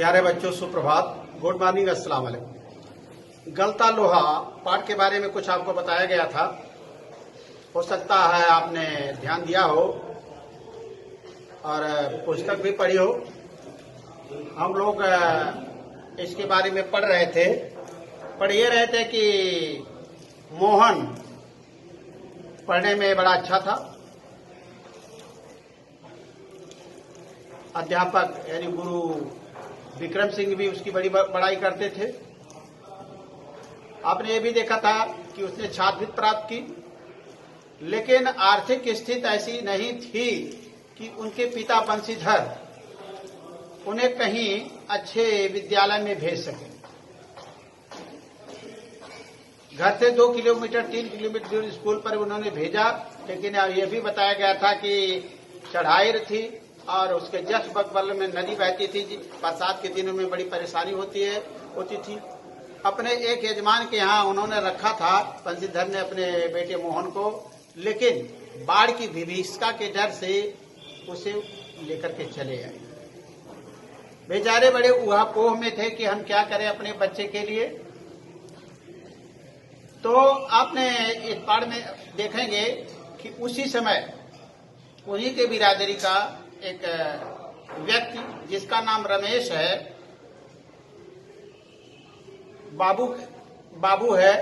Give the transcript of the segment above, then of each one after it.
प्यारे बच्चों, सुप्रभात, गुड मॉर्निंग, अस्सलाम वालेकुम। गलता लोहा पाठ के बारे में कुछ आपको बताया गया था। हो सकता है आपने ध्यान दिया हो और पुस्तक भी पढ़ी हो। हम लोग इसके बारे में पढ़ ये रहे थे कि मोहन पढ़ने में बड़ा अच्छा था। अध्यापक यानी गुरु विक्रम सिंह भी उसकी बड़ी बड़ाई करते थे। आपने ये भी देखा था कि उसने छात्रवृत्ति प्राप्त की, लेकिन आर्थिक स्थिति ऐसी नहीं थी कि उनके पिता बंशीधर उन्हें कहीं अच्छे विद्यालय में भेज सके। घर से 2 किलोमीटर 3 किलोमीटर दूर स्कूल पर उन्होंने भेजा, लेकिन यह भी बताया गया था कि चढ़ाई थी और उसके जस्ट बगल में नदी बहती थी। बरसात के दिनों में बड़ी परेशानी होती थी। अपने एक यजमान के यहाँ उन्होंने रखा था बंशीधर ने अपने बेटे मोहन को, लेकिन बाढ़ की विभीषिका के डर से उसे लेकर के चले आए। बेचारे बड़े ऊहापोह में थे कि हम क्या करें अपने बच्चे के लिए। तो आपने इस पाठ में देखेंगे कि उसी समय उन्हीं के बिरादरी का एक व्यक्ति जिसका नाम रमेश है, बाबू है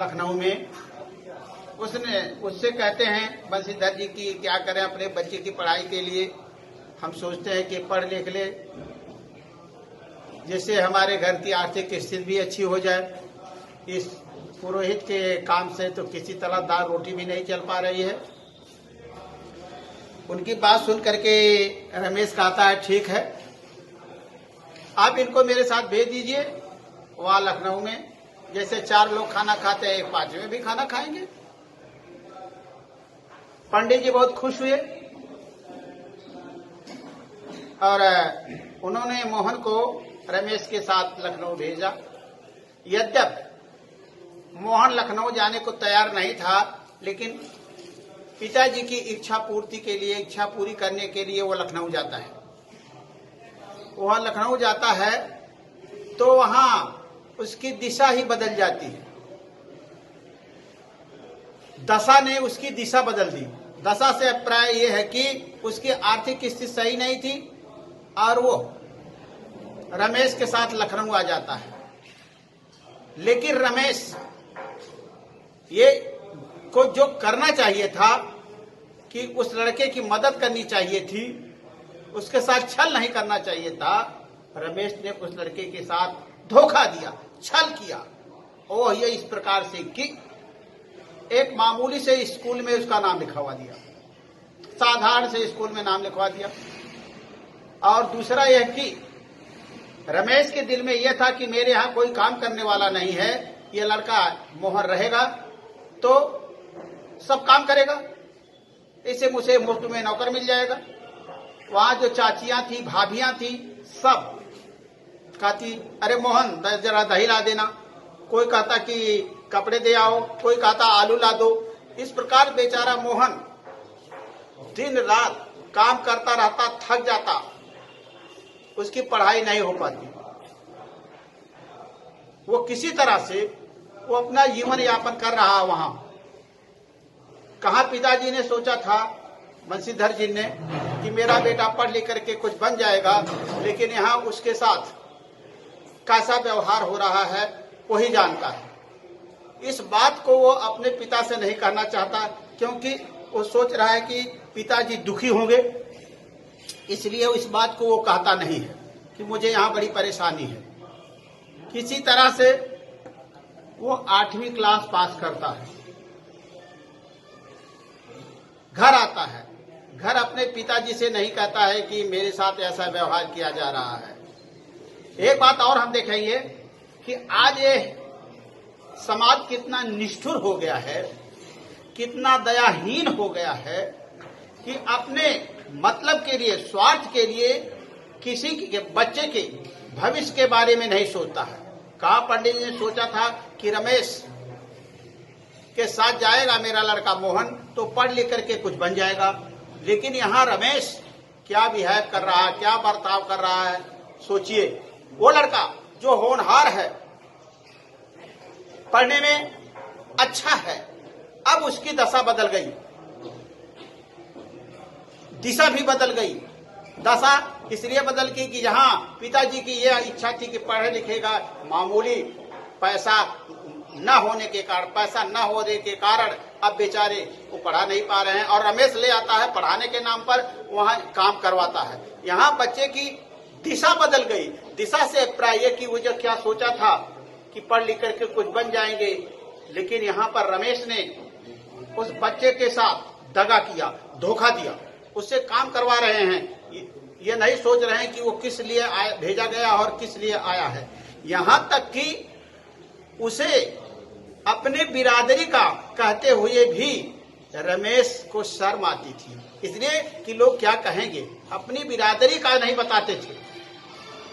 लखनऊ में, उससे कहते हैं बंशीधर जी की क्या करें अपने बच्चे की पढ़ाई के लिए। हम सोचते हैं कि पढ़ लिख ले, जिससे हमारे घर की आर्थिक स्थिति भी अच्छी हो जाए। इस पुरोहित के काम से तो किसी तरह दाल रोटी भी नहीं चल पा रही है। उनकी बात सुन करके रमेश कहता है ठीक है, आप इनको मेरे साथ भेज दीजिए। वहां लखनऊ में जैसे 4 लोग खाना खाते हैं, 5वें भी खाना खाएंगे। पंडित जी बहुत खुश हुए और उन्होंने मोहन को रमेश के साथ लखनऊ भेजा। यद्यप मोहन लखनऊ जाने को तैयार नहीं था, लेकिन पिताजी की इच्छा पूरी करने के लिए वो लखनऊ जाता है। वह लखनऊ जाता है तो वहां उसकी दिशा ही बदल जाती है। दशा ने उसकी दिशा बदल दी। दशा से अभिप्राय ये है कि उसकी आर्थिक स्थिति सही नहीं थी और वो रमेश के साथ लखनऊ आ जाता है। लेकिन रमेश ये को जो करना चाहिए था कि उस लड़के की मदद करनी चाहिए थी, उसके साथ छल नहीं करना चाहिए था। रमेश ने उस लड़के के साथ धोखा दिया, छल किया। और ये इस प्रकार से कि एक मामूली से स्कूल में उसका नाम लिखवा दिया, साधारण से स्कूल में नाम लिखवा दिया। और दूसरा यह कि रमेश के दिल में यह था कि मेरे यहाँ कोई काम करने वाला नहीं है, ये लड़का मोहन रहेगा तो सब काम करेगा, इसे मुझे मुफ्त में नौकर मिल जाएगा। वहां जो चाचियां थी, भाभियां थी, सब कहती अरे मोहन जरा दही ला देना, कोई कहता कि कपड़े दे आओ, कोई कहता आलू ला दो। इस प्रकार बेचारा मोहन दिन रात काम करता रहता, थक जाता, उसकी पढ़ाई नहीं हो पाती। वो किसी तरह से वो अपना जीवन यापन कर रहा वहां। कहा पिताजी ने सोचा था, बंशीधर जी ने, कि मेरा बेटा पढ़ लिख करके कुछ बन जाएगा, लेकिन यहाँ उसके साथ कैसा व्यवहार हो रहा है वही जानता है। इस बात को वो अपने पिता से नहीं कहना चाहता, क्योंकि वो सोच रहा है कि पिताजी दुखी होंगे, इसलिए इस बात को वो कहता नहीं है कि मुझे यहाँ बड़ी परेशानी है। किसी तरह से वो 8वीं क्लास पास करता है, घर आता है। घर अपने पिताजी से नहीं कहता है कि मेरे साथ ऐसा व्यवहार किया जा रहा है। एक बात और हम देखेंगे कि आज ये समाज कितना निष्ठुर हो गया है, कितना दयाहीन हो गया है कि अपने मतलब के लिए, स्वार्थ के लिए किसी के बच्चे के भविष्य के बारे में नहीं सोचता है। कहा पंडित जी ने सोचा था कि रमेश के साथ जाएगा मेरा लड़का मोहन तो पढ़ लिख करके कुछ बन जाएगा, लेकिन यहाँ रमेश क्या बिहेव कर रहा है, क्या बर्ताव कर रहा है, सोचिए। वो लड़का जो होनहार है, पढ़ने में अच्छा है, अब उसकी दशा बदल गई, दिशा भी बदल गई। दशा इसलिए बदल गई कि जहां पिताजी की यह इच्छा थी कि पढ़े लिखेगा, मामूली पैसा न होने के कारण, पैसा न होने के कारण अब बेचारे वो पढ़ा नहीं पा रहे हैं, और रमेश ले आता है पढ़ाने के नाम पर, वहां काम करवाता है। यहाँ बच्चे की दिशा बदल गई। दिशा से अभिप्राय कि वो जो क्या सोचा था कि पढ़ लिख करके कुछ बन जाएंगे, लेकिन यहाँ पर रमेश ने उस बच्चे के साथ दगा किया, धोखा दिया, उससे काम करवा रहे हैं। ये नहीं सोच रहे हैं कि वो किस लिए भेजा गया और किस लिए आया है। यहाँ तक कि उसे अपने बिरादरी का कहते हुए भी रमेश को शर्म आती थी, इसलिए कि लोग क्या कहेंगे, अपनी बिरादरी का नहीं बताते थे।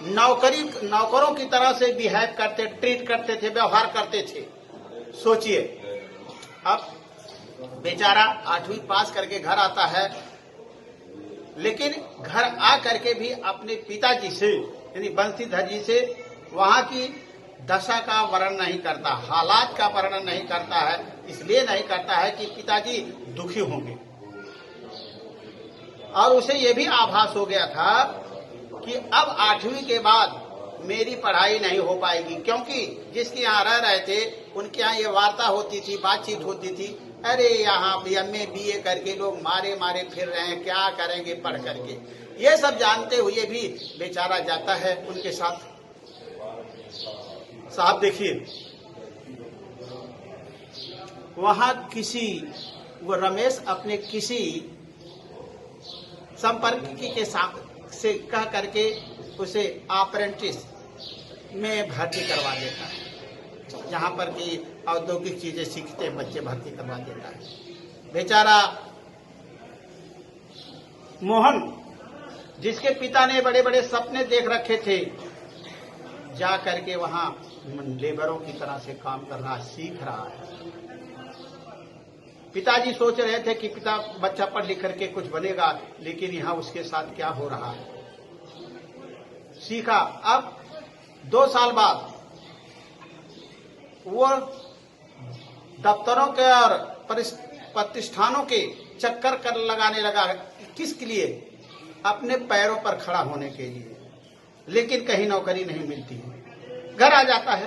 नौकरों की तरह से बिहेव करते, ट्रीट करते थे, व्यवहार करते थे। सोचिए, अब बेचारा 8वीं पास करके घर आता है, लेकिन घर आ करके भी अपने पिताजी से यानी बंशीधर जी से वहां की दशा का वर्णन नहीं करता, हालात का वर्णन नहीं करता है। इसलिए नहीं करता है कि पिताजी दुखी होंगे, और उसे यह भी आभास हो गया था कि अब 8वीं के बाद मेरी पढ़ाई नहीं हो पाएगी, क्योंकि जिसके यहाँ रह रहे थे उनके यहाँ ये वार्ता होती थी, बातचीत होती थी, अरे यहाँ MA BA करके लोग मारे मारे फिर रहे हैं, क्या करेंगे पढ़ करके। ये सब जानते हुए भी बेचारा जाता है उनके साथ। साहब देखिए, वहां वो रमेश अपने किसी संपर्क के साथ से कह करके उसे अप्रेंटिस में भर्ती करवा देता है, जहां पर कि औद्योगिक चीजें सीखते बच्चे भर्ती करवा देता है। बेचारा मोहन, जिसके पिता ने बड़े बड़े सपने देख रखे थे, जा करके वहां लेबरों की तरह से काम करना सीख रहा है। पिताजी सोच रहे थे कि बच्चा पढ़ लिख करके कुछ बनेगा, लेकिन यहाँ उसके साथ क्या हो रहा है, सीखा। अब 2 साल बाद वो दफ्तरों के और प्रतिष्ठानों के चक्कर लगाने लगा। किसके लिए? अपने पैरों पर खड़ा होने के लिए, लेकिन कहीं नौकरी नहीं मिलती है। घर आ जाता है।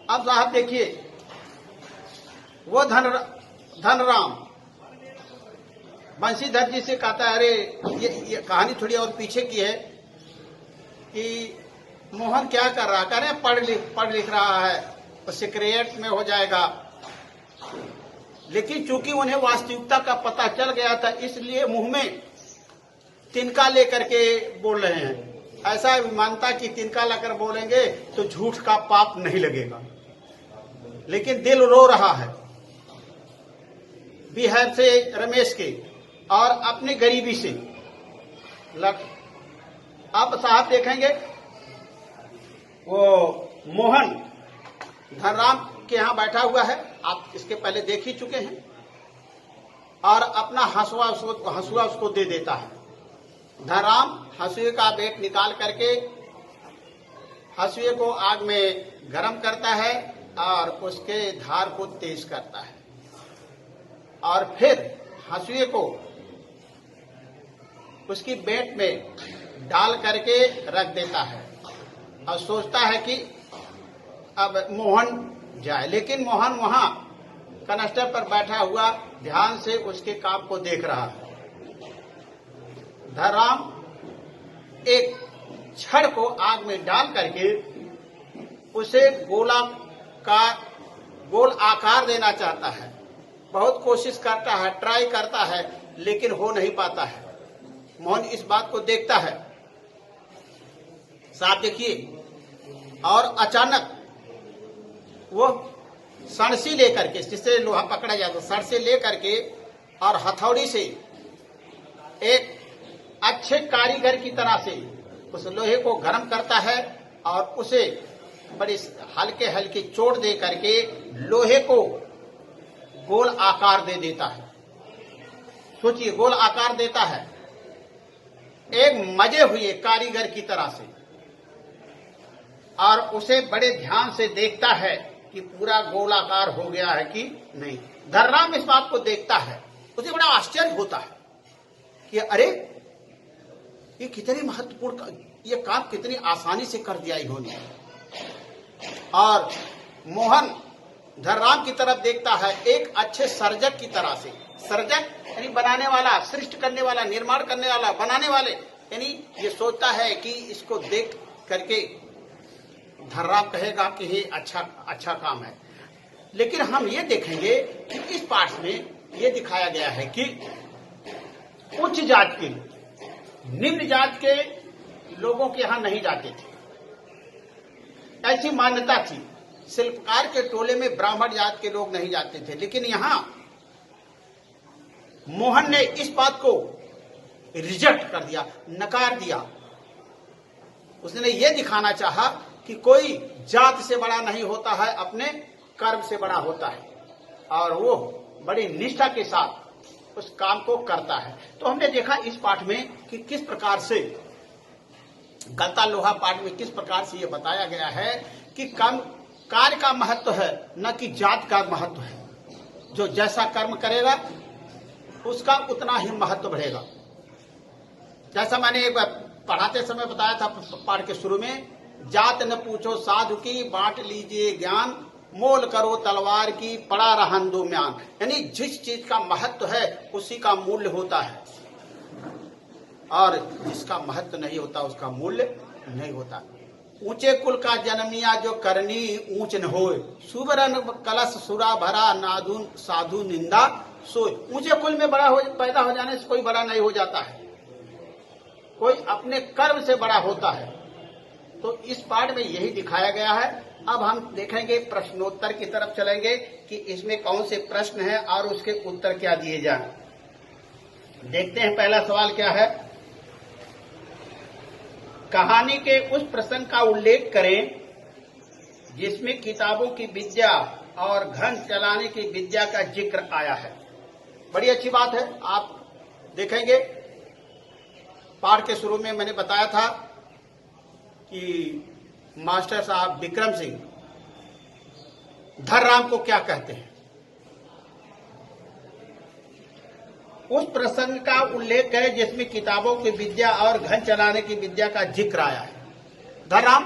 अब साहब देखिए, वो धनराम बंशीधर जी से कहता है, अरे ये कहानी थोड़ी और पीछे की है कि मोहन क्या कर रहा, कह रहे पढ़ लिख रहा है, तो सेक्रेटरी में हो जाएगा। लेकिन चूंकि उन्हें वास्तविकता का पता चल गया था, इसलिए मुंह में तिनका लेकर के बोल रहे हैं। ऐसा मानता कि तिनका लेकर बोलेंगे तो झूठ का पाप नहीं लगेगा, लेकिन दिल रो रहा है बिहार से रमेश के और अपनी गरीबी से। अब साहब देखेंगे, वो मोहन धनराम के यहाँ बैठा हुआ है, आप इसके पहले देख ही चुके हैं, और अपना हंसुआ उसको दे देता है। धनराम हंसुए का बेट निकाल करके हंसुए को आग में गर्म करता है और उसके धार को तेज करता है, और फिर हंसुए को उसकी बेट में डाल करके रख देता है, और सोचता है कि अब मोहन जाए। लेकिन मोहन वहां कनस्टर पर बैठा हुआ ध्यान से उसके काम को देख रहा है। धनराम एक छड़ को आग में डाल करके उसे गोल आकार देना चाहता है। बहुत कोशिश करता है, ट्राई करता है, लेकिन हो नहीं पाता है। मोहन इस बात को देखता है। साहब देखिए, और अचानक वो सणसी लेकर के, जिससे लोहा पकड़ा जाता, सणसी लेकर के और हथौड़ी से एक अच्छे कारीगर की तरह से उस लोहे को गर्म करता है, और उसे बड़ी हल्के हल्के चोट दे करके लोहे को गोल आकार दे देता है। सोचिए, गोल आकार देता है एक मजे हुए कारीगर की तरह से। और उसे बड़े ध्यान से देखता है कि पूरा गोलाकार हो गया है कि नहीं। धनराम इस बात को देखता है, उसे बड़ा आश्चर्य होता है कि अरे ये कितनी महत्वपूर्ण, ये काम कितनी आसानी से कर दिया इन्होंने। और मोहन धनराम की तरफ देखता है एक अच्छे सर्जक की तरह से। सर्जक यानी बनाने वाला, सृष्टि करने वाला, निर्माण करने वाला, बनाने वाले, यानी ये सोचता है कि इसको देख करके धनराम कहेगा कि ये अच्छा काम है। लेकिन हम ये देखेंगे कि इस पाठ में ये दिखाया गया है कि उच्च जात के, निम्न जात के लोगों के यहां नहीं जाते थे, ऐसी मान्यता थी। शिल्पकार के टोले में ब्राह्मण जात के लोग नहीं जाते थे। लेकिन यहां मोहन ने इस बात को रिजेक्ट कर दिया, नकार दिया। उसने ये दिखाना चाहा कि कोई जात से बड़ा नहीं होता है, अपने कर्म से बड़ा होता है, और वो बड़ी निष्ठा के साथ उस काम को करता है। तो हमने देखा इस पाठ में कि किस प्रकार से गलता लोहा पाठ में किस प्रकार से ये बताया गया है कि कर्म कार्य का महत्व है, न कि जात का महत्व है। जो जैसा कर्म करेगा उसका उतना ही महत्व बढ़ेगा। जैसा मैंने एक बार पढ़ाते समय बताया था पाठ के शुरू में, जात न पूछो साधु की, बांट लीजिए ज्ञान, मोल करो तलवार की, पड़ा रहन दो म्यान। यानी जिस चीज का महत्व है उसी का मूल्य होता है, और जिसका महत्व नहीं होता उसका मूल्य नहीं होता। ऊंचे कुल का जन्मिया जो करनी ऊंच न होए, सुवरन कलश सुरा भरा, नादुन साधु निंदा सोए। ऊंचे कुल में पैदा हो जाने से कोई बड़ा नहीं हो जाता है, कोई अपने कर्म से बड़ा होता है। तो इस पाठ में यही दिखाया गया है। अब हम देखेंगे प्रश्नोत्तर की तरफ चलेंगे कि इसमें कौन से प्रश्न हैं और उसके उत्तर क्या दिए जाएं। देखते हैं पहला सवाल क्या है। कहानी के उस प्रसंग का उल्लेख करें जिसमें किताबों की विद्या और घन चलाने की विद्या का जिक्र आया है। बड़ी अच्छी बात है। आप देखेंगे पाठ के शुरू में मैंने बताया था कि मास्टर साहब विक्रम सिंह धनराम को क्या कहते हैं। उस प्रसंग का उल्लेख है जिसमें किताबों की विद्या और घन चलाने की विद्या का जिक्र आया है। धनराम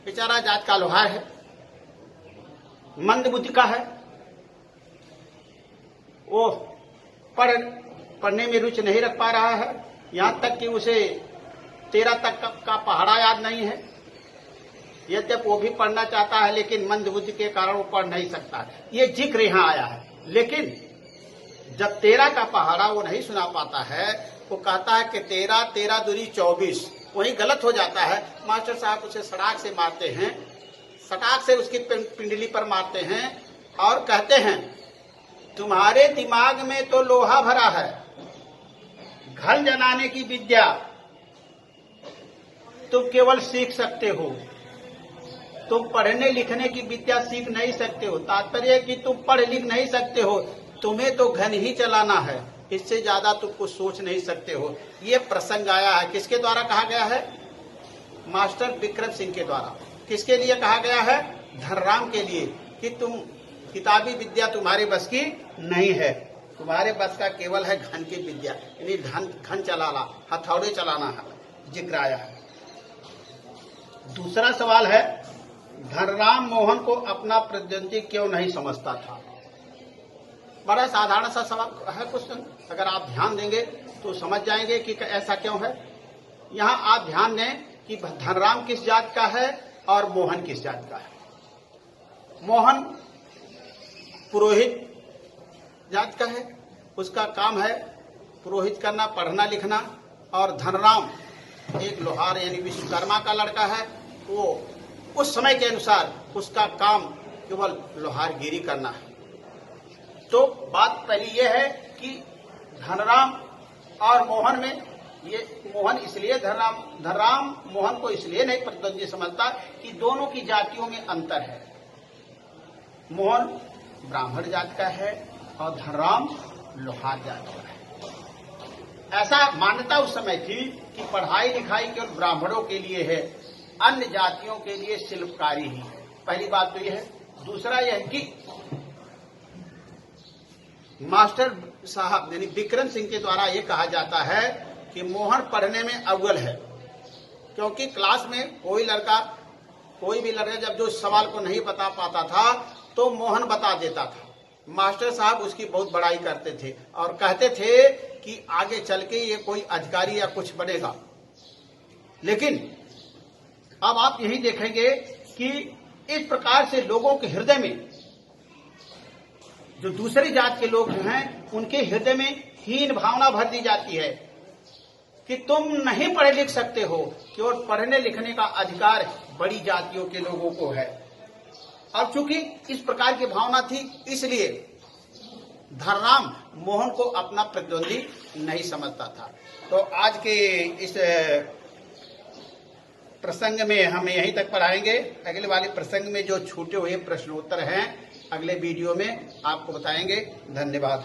बेचारा जात का लोहार है, मंद बुद्धि का है, वो पढ़ने में रुचि नहीं रख पा रहा है, यहां तक कि उसे 13 तक का पहाड़ा याद नहीं है। यद्यपि वो भी पढ़ना चाहता है लेकिन मंद बुद्धि के कारण वो पढ़ नहीं सकता। ये जिक्र यहां आया है। लेकिन जब 13 का पहाड़ा वो नहीं सुना पाता है, वो कहता है कि 13 दूरी 24, वही गलत हो जाता है। मास्टर साहब उसे सड़ाक से मारते हैं, सटाक से उसकी पिंडली पर मारते हैं और कहते हैं तुम्हारे दिमाग में तो लोहा भरा है, घन जलाने की विद्या तुम केवल सीख सकते हो, तुम पढ़ने लिखने की विद्या सीख नहीं सकते हो। तात्पर्य कि तुम पढ़ लिख नहीं सकते हो, तुम्हें तो घन ही चलाना है, इससे ज्यादा तुम कुछ सोच नहीं सकते हो। ये प्रसंग आया है। किसके द्वारा कहा गया है? मास्टर विक्रम सिंह के द्वारा। किसके लिए कहा गया है? धनराम के लिए, कि तुम किताबी विद्या तुम्हारे बस की नहीं है, तुम्हारे बस का केवल है घन की विद्या, यानी घन चलाना, हथौड़े चलाना है, जिक्र आया है। दूसरा सवाल है, धनराम मोहन को अपना प्रतिद्वंदी क्यों नहीं समझता था? बड़ा साधारण सा सवाल है, क्वेश्चन। अगर आप ध्यान देंगे तो समझ जाएंगे कि ऐसा क्यों है। यहाँ आप ध्यान दें कि धनराम किस जात का है और मोहन किस जात का है। मोहन पुरोहित जात का है, उसका काम है पुरोहित करना, पढ़ना लिखना। और धनराम एक लोहार यानी विश्वकर्मा का लड़का है, वो उस समय के अनुसार उसका काम केवल लोहारगिरी करना है। तो बात पहली यह है कि धनराम और मोहन में, ये मोहन इसलिए धनराम मोहन को इसलिए नहीं प्रतिद्वंदी समझता कि दोनों की जातियों में अंतर है। मोहन ब्राह्मण जात का है और धनराम लोहार जात का है। ऐसा मान्यता उस समय थी कि पढ़ाई लिखाई केवल ब्राह्मणों के लिए है अन्य जातियों के लिए शिल्पकारी ही है। पहली बात तो यह है। दूसरा यह है कि मास्टर साहब यानी विक्रम सिंह के द्वारा यह कहा जाता है कि मोहन पढ़ने में अव्वल है, क्योंकि क्लास में कोई भी लड़का जब जो सवाल को नहीं बता पाता था तो मोहन बता देता था। मास्टर साहब उसकी बहुत बड़ाई करते थे और कहते थे कि आगे चल के ये कोई अधिकारी या कुछ बनेगा। लेकिन अब आप यही देखेंगे कि इस प्रकार से लोगों के हृदय में, जो दूसरी जात के लोग जो हैं, उनके हृदय में हीन भावना भर दी जाती है कि तुम नहीं पढ़े लिख सकते हो, केवल पढ़ने लिखने का अधिकार बड़ी जातियों के लोगों को है। और चूंकि इस प्रकार की भावना थी, इसलिए धनराम मोहन को अपना प्रतिद्वंदी नहीं समझता था। तो आज के इस प्रसंग में हम यहीं तक पढ़ाएंगे। अगले वाले प्रसंग में जो छूटे हुए प्रश्नोत्तर हैं अगले वीडियो में आपको बताएंगे। धन्यवाद।